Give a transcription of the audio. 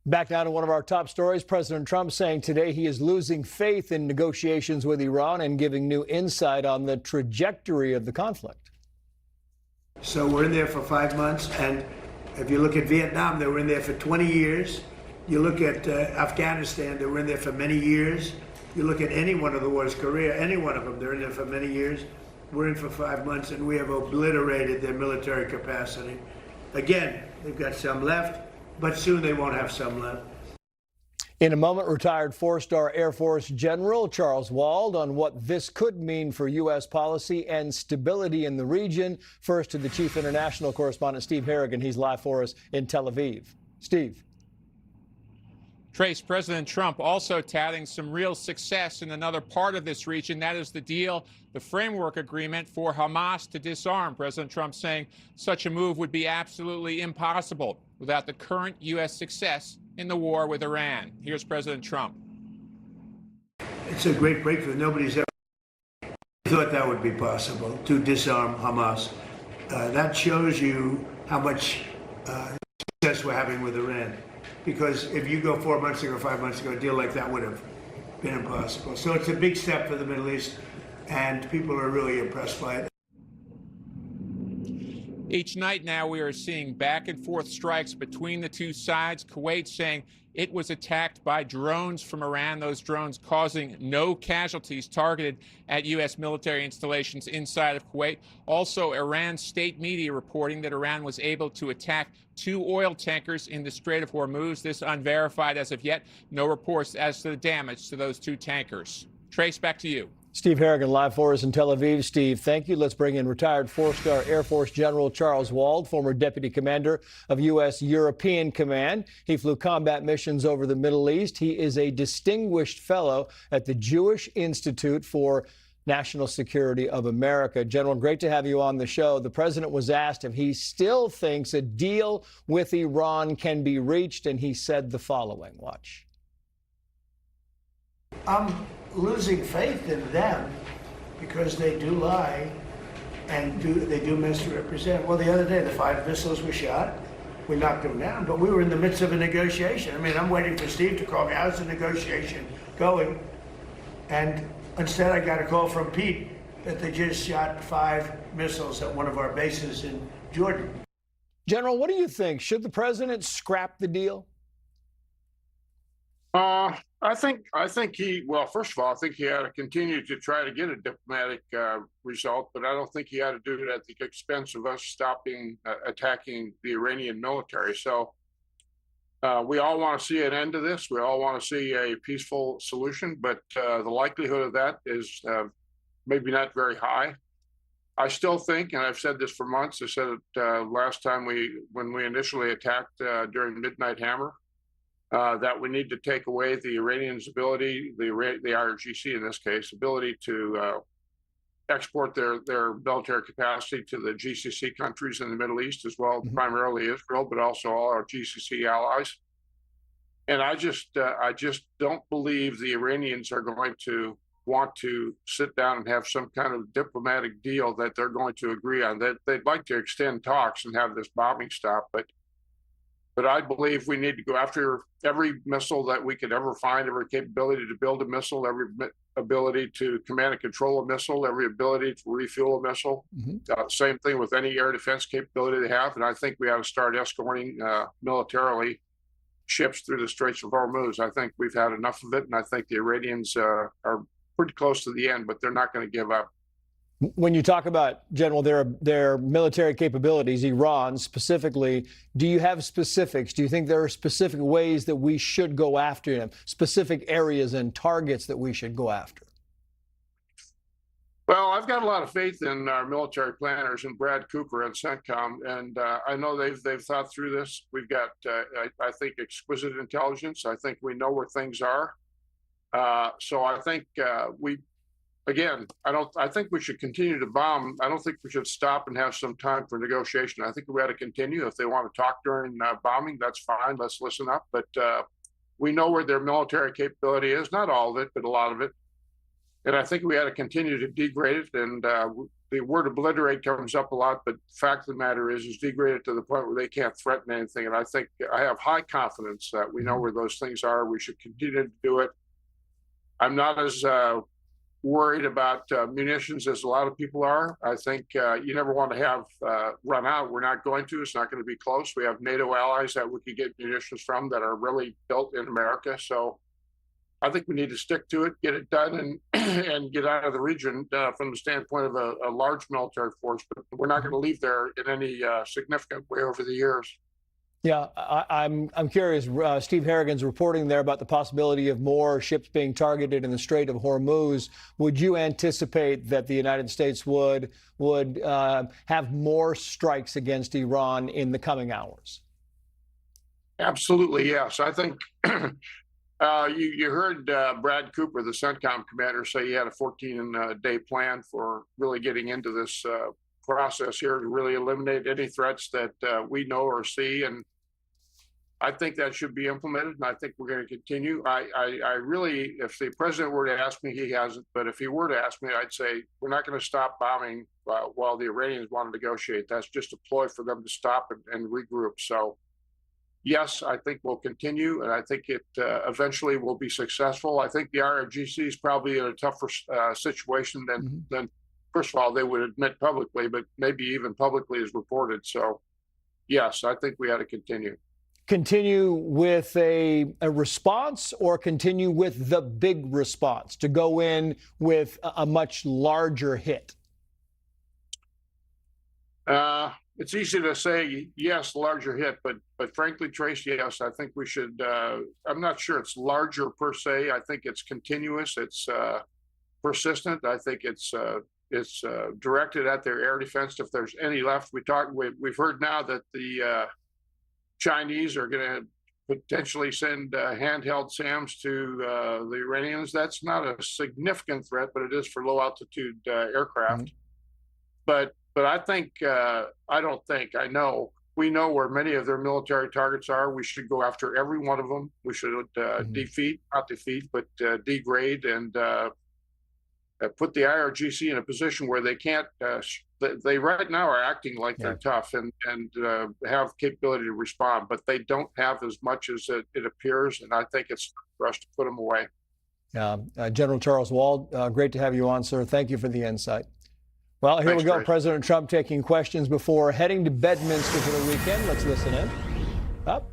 Back now to one of our top stories. President Trump saying today he is losing faith in negotiations with Iran and giving new insight on the trajectory of the conflict. So we're in there for 5 months, and if you look at Vietnam, they were in there for 20 years. You look at Afghanistan, they were in there for many years. You look at any one of the wars, Korea, any one of them, they're in there for many years. We're in for 5 months, and we have obliterated their military capacity. Again, they've got some left, but soon they won't have some left. In a moment, retired four-star Air Force General Charles Wald on what this could mean for U.S. policy and stability in the region. First to the chief international correspondent, Steve Harrigan. He's live for us in Tel Aviv. Steve. Trace, President Trump also touting some real success in another part of this region. That is the deal, the framework agreement for Hamas to disarm. President Trump saying such a move would be absolutely impossible without the current U.S. success in the war with Iran. Here's President Trump. It's a great breakthrough. Nobody's ever thought that would be possible, to disarm Hamas. That shows you how much success we're having with Iran. Because if you go 4 months ago, 5 months ago, a deal like that would have been impossible. So it's a big step for the Middle East, and people are really impressed by it. Each night now we are seeing back and forth strikes between the two sides. Kuwait saying it was attacked by drones from Iran, those drones causing no casualties targeted at U.S. military installations inside of Kuwait. Also, Iran's state media reporting that Iran was able to attack 2 oil tankers in the Strait of Hormuz. This unverified as of yet. No reports as to the damage to those 2 tankers. Trace, back to you. Steve Harrigan live for us in Tel Aviv. Steve, thank you. Let's bring in retired four-star Air Force General Charles Wald, former Deputy Commander of U.S. European Command. He flew combat missions over the Middle East. He is a distinguished fellow at the Jewish Institute for National Security of America. General, great to have you on the show. The president was asked if he still thinks a deal with Iran can be reached, and he said the following. Watch. I'm losing faith in them because they do lie and they do misrepresent. Well, the other day, the 5 missiles were shot. We knocked them down, but we were in the midst of a negotiation. I mean, I'm waiting for Steve to call me. How's the negotiation going? And instead, I got a call from Pete that they just shot 5 missiles at one of our bases in Jordan. General, what do you think? Should the president scrap the deal? I think he, well, first of all, I think he had to continue to try to get a diplomatic result, but I don't think he had to do it at the expense of us stopping attacking the Iranian military. So we all want to see an end to this. We all want to see a peaceful solution, but the likelihood of that is maybe not very high. I still think, and I've said this for months, I said it last time when we initially attacked during Midnight Hammer, that we need to take away the Iranians' ability, the IRGC in this case, ability to export their military capacity to the GCC countries in the Middle East as well, primarily Israel, but also all our GCC allies. And I just don't believe the Iranians are going to want to sit down and have some kind of diplomatic deal that they're going to agree on. They'd like to extend talks and have this bombing stop, but I believe we need to go after every missile that we could ever find, every capability to build a missile, every ability to command and control a missile, every ability to refuel a missile. Same thing with any air defense capability they have. And I think we ought to start escorting militarily ships through the Straits of Hormuz. I think we've had enough of it. And I think the Iranians are pretty close to the end, but they're not going to give up. When you talk about, General, their military capabilities, Iran specifically, do you have specifics? Do you think there are specific ways that we should go after them, specific areas and targets that we should go after? Well, I've got a lot of faith in our military planners and Brad Cooper and CENTCOM, and I know they've thought through this. We've got, I think, exquisite intelligence. I think we know where things are. So I think Again, I think we should continue to bomb. I don't think we should stop and have some time for negotiation. I think we ought to continue. If they want to talk during bombing, that's fine. Let's listen up. But we know where their military capability is, not all of it, but a lot of it. And I think we ought to continue to degrade it. And the word obliterate comes up a lot, but the fact of the matter is degraded to the point where they can't threaten anything. And I think I have high confidence that we know where those things are. We should continue to do it. I'm not as worried about munitions as a lot of people are. I think you never want to have run out. We're not going to. It's not going to be close. We have NATO allies that we could get munitions from that are really built in America. So I think we need to stick to it, get it done, and and get out of the region from the standpoint of a large military force. But we're not going to leave there in any significant way over the years. Yeah, I'm curious. Steve Harrigan's reporting there about the possibility of more ships being targeted in the Strait of Hormuz. Would you anticipate that the United States would have more strikes against Iran in the coming hours? Absolutely, yes. I think you heard Brad Cooper, the CENTCOM commander, say he had a 14-day plan for really getting into this process here to really eliminate any threats that we know or see. And I think that should be implemented, and I think we're going to continue. I really, if the president were to ask me, he hasn't, but if he were to ask me, I'd say we're not going to stop bombing while the Iranians want to negotiate. That's just a ploy for them to stop and regroup. So yes, I think we'll continue, and I think it eventually will be successful. I think the IRGC is probably in a tougher situation than, first of all, they would admit publicly, but maybe even publicly is reported. So yes, I think we ought to continue. Continue with a response, or continue with the big response to go in with a much larger hit? It's easy to say yes, larger hit, but frankly, Trace, yes, I think we should. I'm not sure it's larger per se. I think it's continuous. It's persistent. I think it's directed at their air defense if there's any left. We've heard now that the Chinese are going to potentially send handheld SAMs to the Iranians. That's not a significant threat, but it is for low altitude aircraft. But I think, I know, we know where many of their military targets are. We should go after every one of them. We should not defeat, but degrade and put the IRGC in a position where they can't, they right now are acting like they're tough and have capability to respond, but they don't have as much as it appears. And I think it's for us to put them away. General Charles Wald, great to have you on, sir. Thank you for the insight. Well, here we go. Chris. President Trump taking questions before heading to Bedminster for the weekend. Let's listen in. Up.